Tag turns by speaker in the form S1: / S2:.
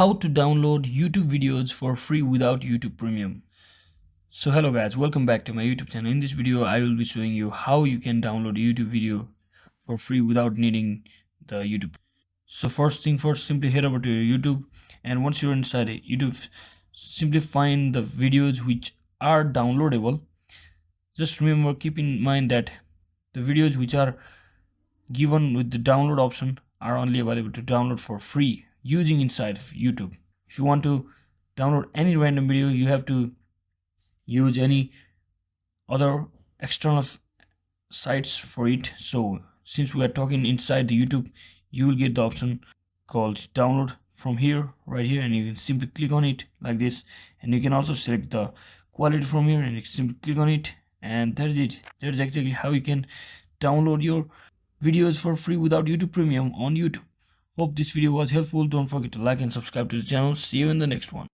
S1: how to download YouTube videos for free without YouTube Premium. So hello guys, welcome back to my YouTube channel. In this video I will be showing you how you can download a YouTube video for free without needing the YouTube. So first thing first, simply head over to your YouTube, and once you're inside YouTube, simply find the videos which are downloadable. Just remember, keep in mind that the videos which are given with the download option are only available to download for free using inside of YouTube. If you want to download any random video, you have to use any other external sites for it. So since we are talking inside the YouTube, you will get the option called download from here, right here, and you can simply click on it like this, and you can also select the quality from here and you can simply click on it, and that's it. That's exactly how you can download your videos for free without YouTube Premium on YouTube. Hope this video was helpful. Don't forget to like and subscribe to the channel. See you in the next one.